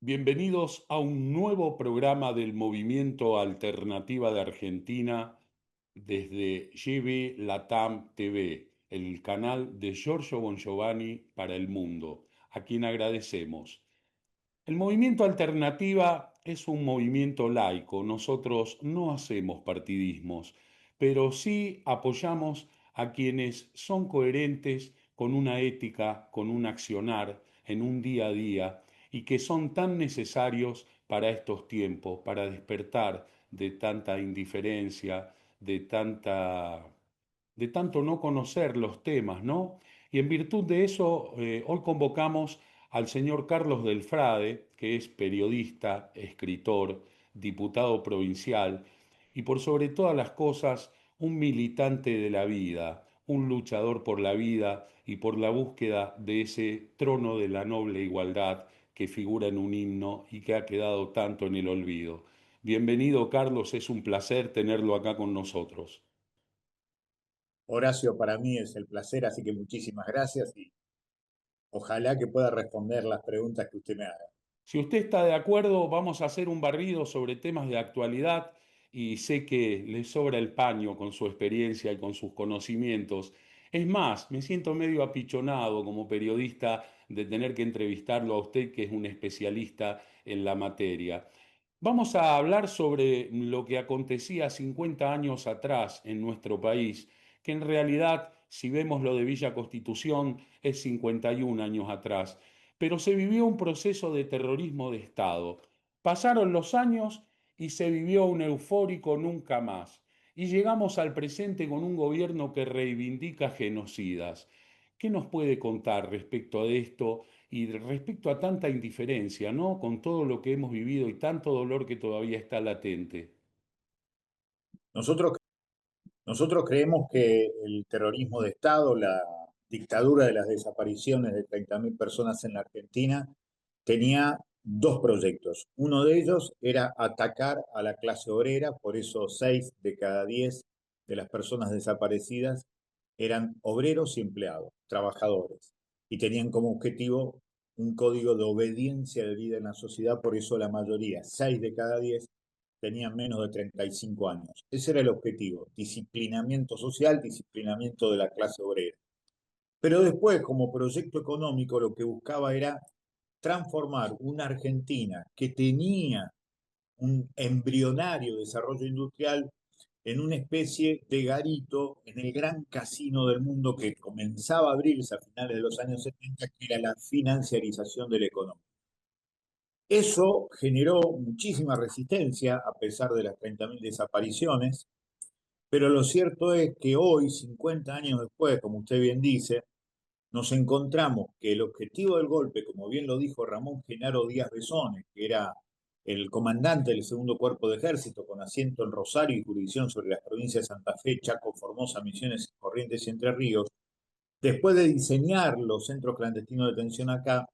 Bienvenidos a un nuevo programa del Movimiento Alternativa de Argentina desde GB Latam TV, el canal de Giorgio Bongiovanni para el mundo, a quien agradecemos. El movimiento Alternativa es un movimiento laico. Nosotros no hacemos partidismos, pero sí apoyamos a quienes son coherentes con una ética, con un accionar en un día a día y que son tan necesarios para estos tiempos, para despertar de tanta indiferencia, de de tanto no conocer los temas, ¿no? Y en virtud de eso, hoy convocamos al señor Carlos Delfrade, que es periodista, escritor, diputado provincial y por sobre todas las cosas un militante de la vida, un luchador por la vida y por la búsqueda de ese trono de la noble igualdad que figura en un himno y que ha quedado tanto en el olvido. Bienvenido, Carlos, es un placer tenerlo acá con nosotros. Horacio, para mí es el placer, así que muchísimas gracias y ojalá que pueda responder las preguntas que usted me haga. Si usted está de acuerdo, vamos a hacer un barrido sobre temas de actualidad y sé que le sobra el paño con su experiencia y con sus conocimientos. Es más, me siento medio apichonado como periodista de tener que entrevistarlo a usted, que es un especialista en la materia. Vamos a hablar sobre lo que acontecía 50 años atrás en nuestro país, que en realidad, si vemos lo de Villa Constitución, es 51 años atrás, pero se vivió un proceso de terrorismo de Estado. Pasaron los años y se vivió un eufórico nunca más. Y llegamos al presente con un gobierno que reivindica genocidas. ¿Qué nos puede contar respecto a esto y respecto a tanta indiferencia, ¿no? Con todo lo que hemos vivido y tanto dolor que todavía está latente. Nosotros, nosotros creemos que el terrorismo de Estado, la dictadura de las desapariciones de 30.000 personas en la Argentina, tenía dos proyectos. Uno de ellos era atacar a la clase obrera, por eso 6 de cada 10 de las personas desaparecidas eran obreros y empleados, trabajadores, y tenían como objetivo un código de obediencia de vida en la sociedad, por eso la mayoría, 6 de cada 10, tenían menos de 35 años. Ese era el objetivo, disciplinamiento social, disciplinamiento de la clase obrera. Pero después, como proyecto económico, lo que buscaba era transformar una Argentina que tenía un embrionario desarrollo industrial en una especie de garito en el gran casino del mundo que comenzaba a abrirse a finales de los años 70, que era la financiarización de la economía. Eso generó muchísima resistencia a pesar de las 30.000 desapariciones, pero lo cierto es que hoy, 50 años después, como usted bien dice, nos encontramos que el objetivo del golpe, como bien lo dijo Ramón Genaro Díaz Besones, que era el comandante del segundo cuerpo de ejército con asiento en Rosario y jurisdicción sobre las provincias de Santa Fe, Chaco, Formosa, Misiones, Corrientes y Entre Ríos, después de diseñar los centros clandestinos de detención acá,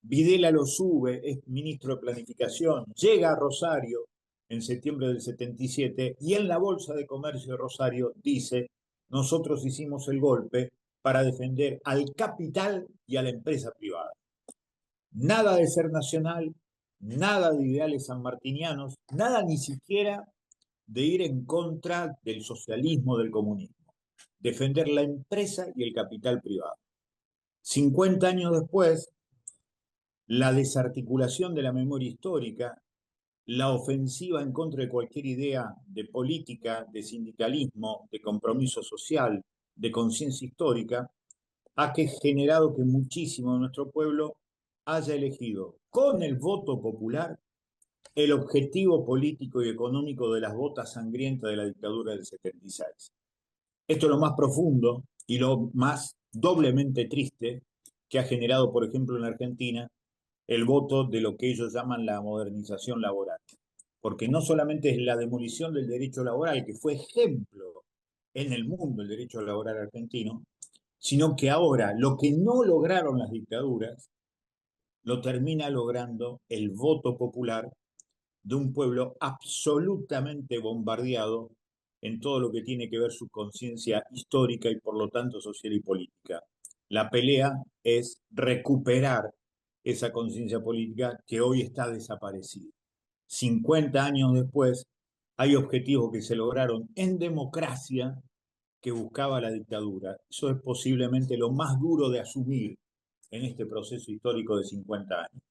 Videla lo sube, es ministro de Planificación, llega a Rosario en septiembre del 77 y en la Bolsa de Comercio de Rosario dice, nosotros hicimos el golpe para defender al capital y a la empresa privada. Nada de ser nacional, nada de ideales sanmartinianos, nada ni siquiera de ir en contra del socialismo, del comunismo. Defender la empresa y el capital privado. 50 años después, la desarticulación de la memoria histórica, la ofensiva en contra de cualquier idea de política, de sindicalismo, de compromiso social, de conciencia histórica, ha generado que muchísimo de nuestro pueblo haya elegido con el voto popular el objetivo político y económico de las botas sangrientas de la dictadura del 76. Esto es lo más profundo y lo más doblemente triste que ha generado, por ejemplo, en la Argentina, el voto de lo que ellos llaman la modernización laboral. Porque no solamente es la demolición del derecho laboral, que fue ejemplo en el mundo el derecho laboral argentino, sino que ahora lo que no lograron las dictaduras, lo termina logrando el voto popular de un pueblo absolutamente bombardeado en todo lo que tiene que ver su conciencia histórica y por lo tanto social y política. La pelea es recuperar esa conciencia política que hoy está desaparecida. 50 años después, hay objetivos que se lograron en democracia que buscaba la dictadura. Eso es posiblemente lo más duro de asumir en este proceso histórico de 50 años.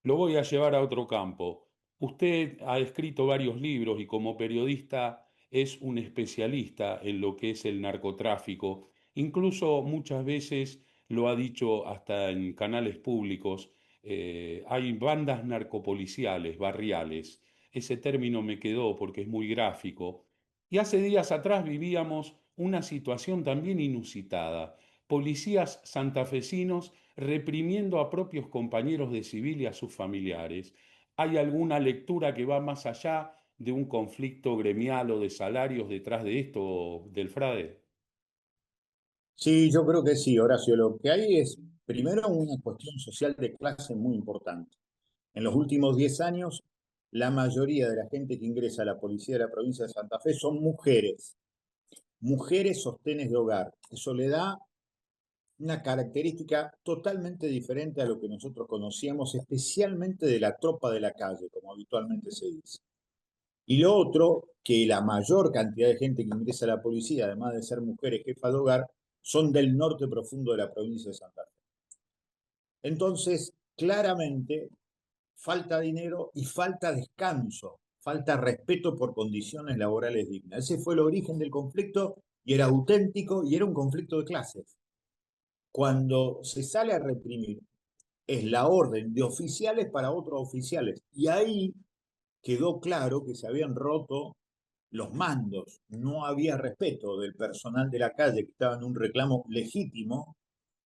Lo voy a llevar a otro campo. Usted ha escrito varios libros y como periodista es un especialista en lo que es el narcotráfico. Incluso muchas veces lo ha dicho hasta en canales públicos. Hay bandas narcopoliciales, barriales. Ese término me quedó porque es muy gráfico. Y hace días atrás vivíamos una situación también inusitada. Policías santafesinos reprimiendo a propios compañeros de civil y a sus familiares. ¿Hay alguna lectura que va más allá de un conflicto gremial o de salarios detrás de esto, del Frade? Sí, yo creo que sí, Horacio. Lo que hay es, primero, una cuestión social de clase muy importante. En los últimos 10 años, la mayoría de la gente que ingresa a la policía de la provincia de Santa Fe son mujeres, mujeres sostenes de hogar. Eso le da una característica totalmente diferente a lo que nosotros conocíamos, especialmente de la tropa de la calle, como habitualmente se dice. Y lo otro, que la mayor cantidad de gente que ingresa a la policía, además de ser mujeres jefas de hogar, son del norte profundo de la provincia de Santa Fe. Entonces, claramente, falta dinero y falta descanso, falta respeto por condiciones laborales dignas. Ese fue el origen del conflicto y era auténtico y era un conflicto de clases. Cuando se sale a reprimir, es la orden de oficiales para otros oficiales. Y ahí quedó claro que se habían roto los mandos, no había respeto del personal de la calle que estaba en un reclamo legítimo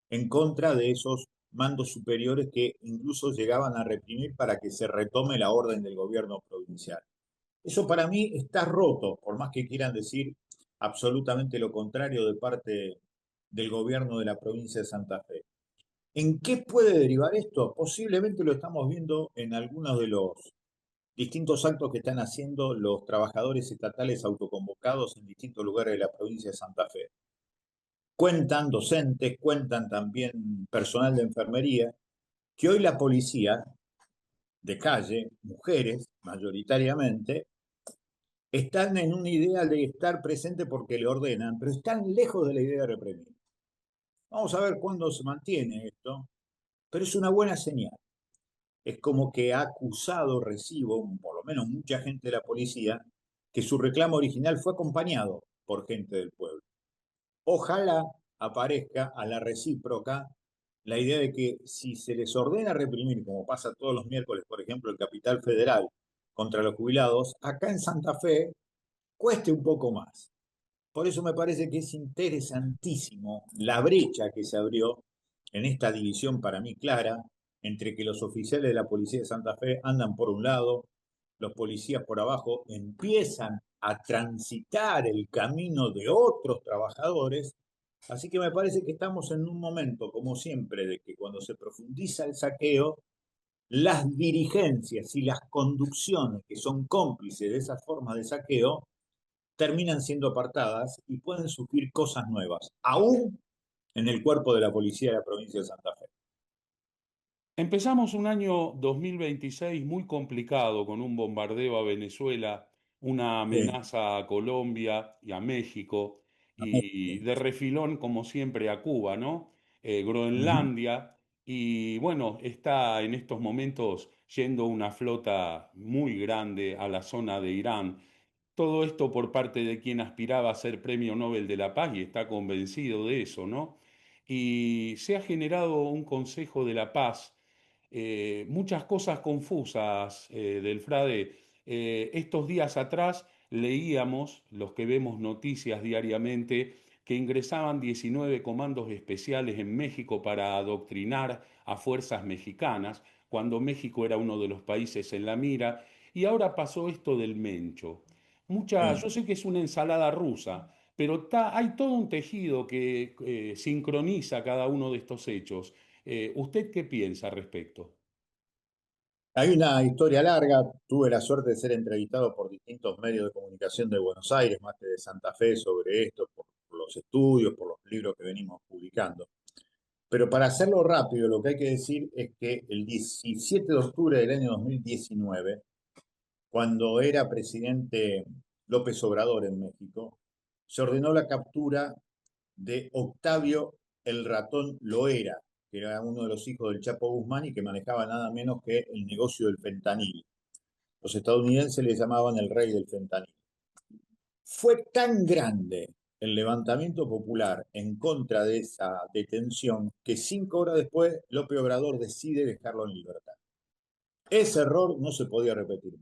en contra de esos mandos superiores que incluso llegaban a reprimir para que se retome la orden del gobierno provincial. Eso para mí está roto, por más que quieran decir absolutamente lo contrario de parte del gobierno de la provincia de Santa Fe. ¿En qué puede derivar esto? Posiblemente lo estamos viendo en algunos de los distintos actos que están haciendo los trabajadores estatales autoconvocados en distintos lugares de la provincia de Santa Fe. Cuentan docentes, cuentan también personal de enfermería, que hoy la policía de calle, mujeres mayoritariamente, están en una idea de estar presente porque le ordenan, pero están lejos de la idea de reprimir. Vamos a ver cuándo se mantiene esto, pero es una buena señal. Es como que ha acusado, recibo, por lo menos mucha gente de la policía, que su reclamo original fue acompañado por gente del pueblo. Ojalá aparezca a la recíproca la idea de que si se les ordena reprimir, como pasa todos los miércoles, por ejemplo, el Capital Federal contra los jubilados, acá en Santa Fe cueste un poco más. Por eso me parece que es interesantísimo la brecha que se abrió en esta división para mí clara entre que los oficiales de la Policía de Santa Fe andan por un lado, los policías por abajo empiezan a transitar el camino de otros trabajadores. Así que me parece que estamos en un momento, como siempre, de que cuando se profundiza el saqueo, las dirigencias y las conducciones que son cómplices de esas formas de saqueo terminan siendo apartadas y pueden surgir cosas nuevas, aún en el cuerpo de la policía de la provincia de Santa Fe. Empezamos un año 2026 muy complicado con un bombardeo a Venezuela, una Sí. amenaza a Colombia y a México y de refilón, como siempre, a Cuba, ¿no? Ujú. Groenlandia y bueno, está en estos momentos yendo una flota muy grande a la zona de Irán. Todo esto por parte de quien aspiraba a ser Premio Nobel de la Paz y está convencido de eso, ¿no? Y se ha generado un Consejo de la Paz, muchas cosas confusas del Frade. Estos días atrás leíamos, los que vemos noticias diariamente, que ingresaban 19 comandos especiales en México para adoctrinar a fuerzas mexicanas, cuando México era uno de los países en la mira, y ahora pasó esto del Mencho. Sí. Yo sé que es una ensalada rusa, pero hay todo un tejido que sincroniza cada uno de estos hechos. ¿Usted qué piensa al respecto? Hay una historia larga, tuve la suerte de ser entrevistado por distintos medios de comunicación de Buenos Aires, más que de Santa Fe, sobre esto, por los estudios, por los libros que venimos publicando. Pero para hacerlo rápido, lo que hay que decir es que el 17 de octubre del año 2019, cuando era presidente López Obrador en México, se ordenó la captura de Octavio el Ratón Loera, que era uno de los hijos del Chapo Guzmán y que manejaba nada menos que el negocio del fentanil. Los estadounidenses le llamaban el rey del fentanil. Fue tan grande el levantamiento popular en contra de esa detención que 5 horas después López Obrador decide dejarlo en libertad. Ese error no se podía repetir.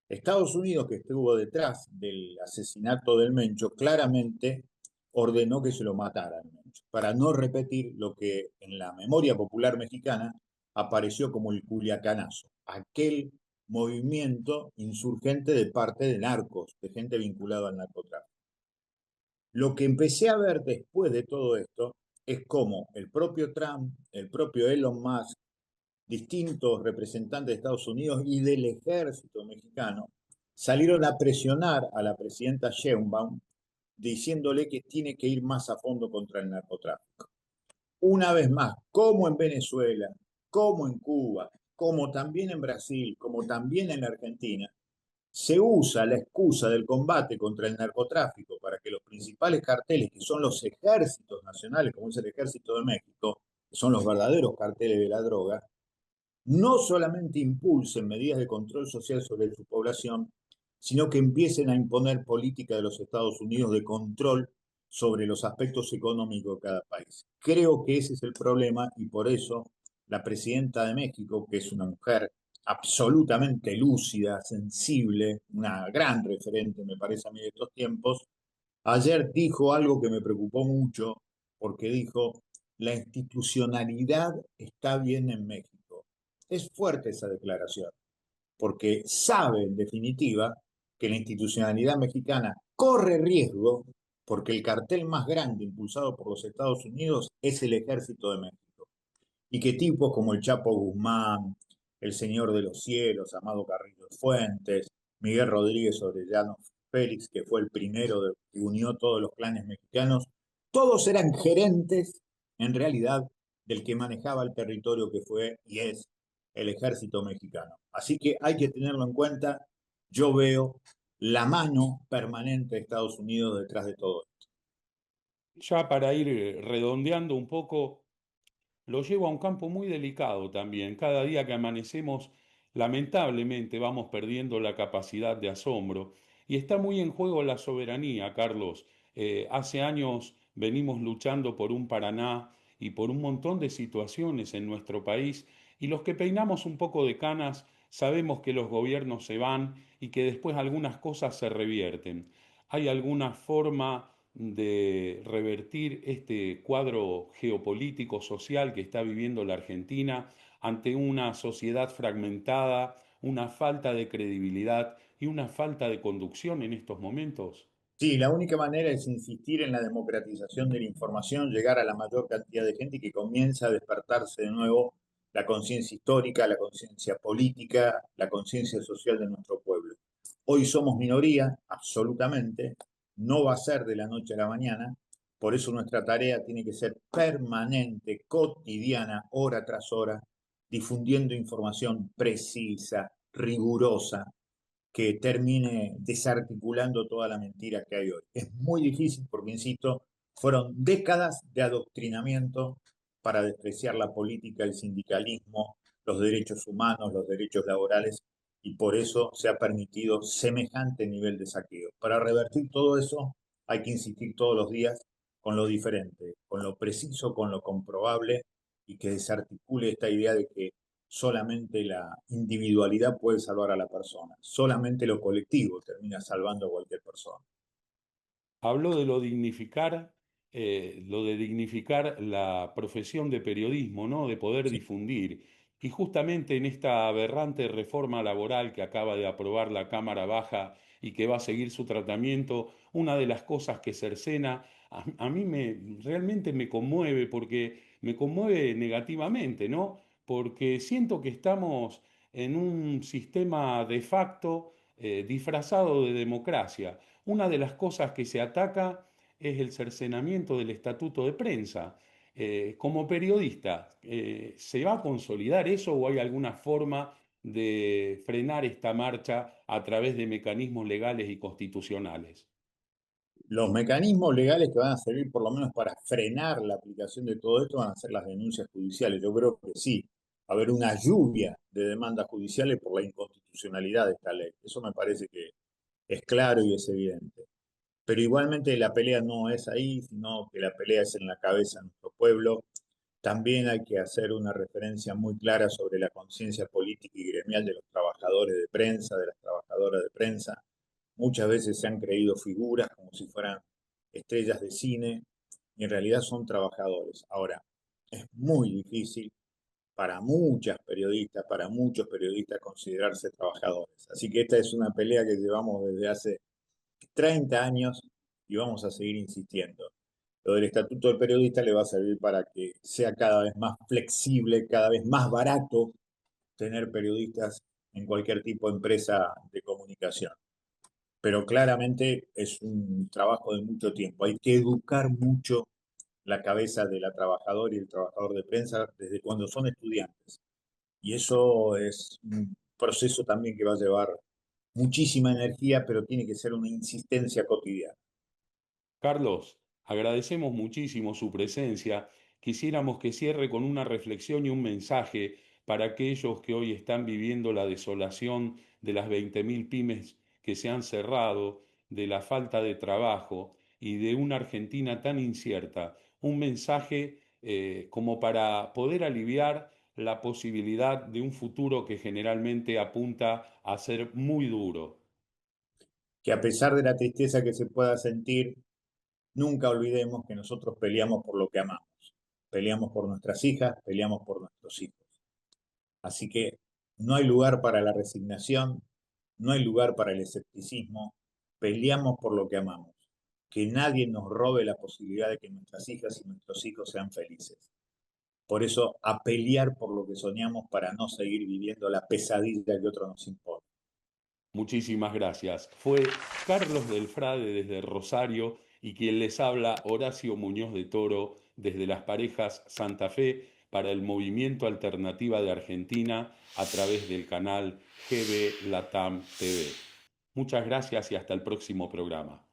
Estados Unidos, que estuvo detrás del asesinato del Mencho, claramente ordenó que se lo mataran, para no repetir lo que en la memoria popular mexicana apareció como el Culiacanazo, aquel movimiento insurgente de parte de narcos, de gente vinculada al narcotráfico. Lo que empecé a ver después de todo esto es cómo el propio Trump, el propio Elon Musk, distintos representantes de Estados Unidos y del ejército mexicano salieron a presionar a la presidenta Sheinbaum diciéndole que tiene que ir más a fondo contra el narcotráfico. Una vez más, como en Venezuela, como en Cuba, como también en Brasil, como también en Argentina, se usa la excusa del combate contra el narcotráfico para que los principales carteles, que son los ejércitos nacionales, como es el Ejército de México, que son los verdaderos carteles de la droga, no solamente impulsen medidas de control social sobre su población, sino que empiecen a imponer políticas de los Estados Unidos de control sobre los aspectos económicos de cada país. Creo que ese es el problema y por eso la presidenta de México, que es una mujer absolutamente lúcida, sensible, una gran referente, me parece a mí, de estos tiempos, ayer dijo algo que me preocupó mucho, porque dijo, la institucionalidad está bien en México. Es fuerte esa declaración, porque sabe en definitiva que la institucionalidad mexicana corre riesgo porque el cartel más grande impulsado por los Estados Unidos es el Ejército de México. Y que tipos como el Chapo Guzmán, el Señor de los Cielos, Amado Carrillo Fuentes, Miguel Rodríguez Orellano Félix, que fue el primero que unió todos los clanes mexicanos, todos eran gerentes, en realidad, del que manejaba el territorio que fue y es el ejército mexicano. Así que hay que tenerlo en cuenta. Yo veo la mano permanente de Estados Unidos detrás de todo esto. Ya para ir redondeando un poco, lo llevo a un campo muy delicado también. Cada día que amanecemos, lamentablemente vamos perdiendo la capacidad de asombro y está muy en juego la soberanía, Carlos. Hace años venimos luchando por un Paraná y por un montón de situaciones en nuestro país y los que peinamos un poco de canas sabemos que los gobiernos se van y que después algunas cosas se revierten. ¿Hay alguna forma de revertir este cuadro geopolítico social que está viviendo la Argentina ante una sociedad fragmentada, una falta de credibilidad y una falta de conducción en estos momentos? Sí, la única manera es insistir en la democratización de la información, llegar a la mayor cantidad de gente y que comienza a despertarse de nuevo la conciencia histórica, la conciencia política, la conciencia social de nuestro pueblo. Hoy somos minoría, absolutamente, no va a ser de la noche a la mañana, por eso nuestra tarea tiene que ser permanente, cotidiana, hora tras hora, difundiendo información precisa, rigurosa, que termine desarticulando toda la mentira que hay hoy. Es muy difícil porque, insisto, fueron décadas de adoctrinamiento para despreciar la política, el sindicalismo, los derechos humanos, los derechos laborales, y por eso se ha permitido semejante nivel de saqueo. Para revertir todo eso hay que insistir todos los días con lo diferente, con lo preciso, con lo comprobable, y que desarticule esta idea de que solamente la individualidad puede salvar a la persona, solamente lo colectivo termina salvando a cualquier persona. Habló de lo de dignificar la profesión de periodismo, ¿no? De poder Sí, difundir. Y justamente en esta aberrante reforma laboral que acaba de aprobar la Cámara Baja y que va a seguir su tratamiento, una de las cosas que cercena a mí realmente me conmueve porque me conmueve negativamente, ¿no? Porque siento que estamos en un sistema de facto disfrazado de democracia. Una de las cosas que se ataca es el cercenamiento del estatuto de prensa. como periodista, ¿se va a consolidar eso o hay alguna forma de frenar esta marcha a través de mecanismos legales y constitucionales? Los mecanismos legales que van a servir por lo menos para frenar la aplicación de todo esto van a ser las denuncias judiciales. Yo creo que sí, va a haber una lluvia de demandas judiciales por la inconstitucionalidad de esta ley. Eso me parece que es claro y es evidente. Pero igualmente la pelea no es ahí, sino que la pelea es en la cabeza de nuestro pueblo. También hay que hacer una referencia muy clara sobre la conciencia política y gremial de los trabajadores de prensa, de las trabajadoras de prensa. Muchas veces se han creído figuras como si fueran estrellas de cine y en realidad son trabajadores. Ahora, es muy difícil para muchos periodistas considerarse trabajadores. Así que esta es una pelea que llevamos desde hace 30 años y vamos a seguir insistiendo. Lo del estatuto del periodista le va a servir para que sea cada vez más flexible, cada vez más barato tener periodistas en cualquier tipo de empresa de comunicación. Pero claramente es un trabajo de mucho tiempo. Hay que educar mucho la cabeza de la trabajadora y el trabajador de prensa desde cuando son estudiantes. Y eso es un proceso también que va a llevar muchísima energía, pero tiene que ser una insistencia cotidiana. Carlos, agradecemos muchísimo su presencia. Quisiéramos que cierre con una reflexión y un mensaje para aquellos que hoy están viviendo la desolación de las 20.000 pymes que se han cerrado, de la falta de trabajo y de una Argentina tan incierta. Un mensaje como para poder aliviar la posibilidad de un futuro que generalmente apunta a ser muy duro. Que a pesar de la tristeza que se pueda sentir, nunca olvidemos que nosotros peleamos por lo que amamos. Peleamos por nuestras hijas, peleamos por nuestros hijos. Así que no hay lugar para la resignación, no hay lugar para el escepticismo. Peleamos por lo que amamos. Que nadie nos robe la posibilidad de que nuestras hijas y nuestros hijos sean felices. Por eso, a pelear por lo que soñamos para no seguir viviendo la pesadilla que otro nos impone. Muchísimas gracias. Fue Carlos Delfrade desde Rosario y quien les habla Horacio Muñoz de Toro desde Las Parejas Santa Fe para el Movimiento Alternativa de Argentina a través del canal GB Latam TV. Muchas gracias y hasta el próximo programa.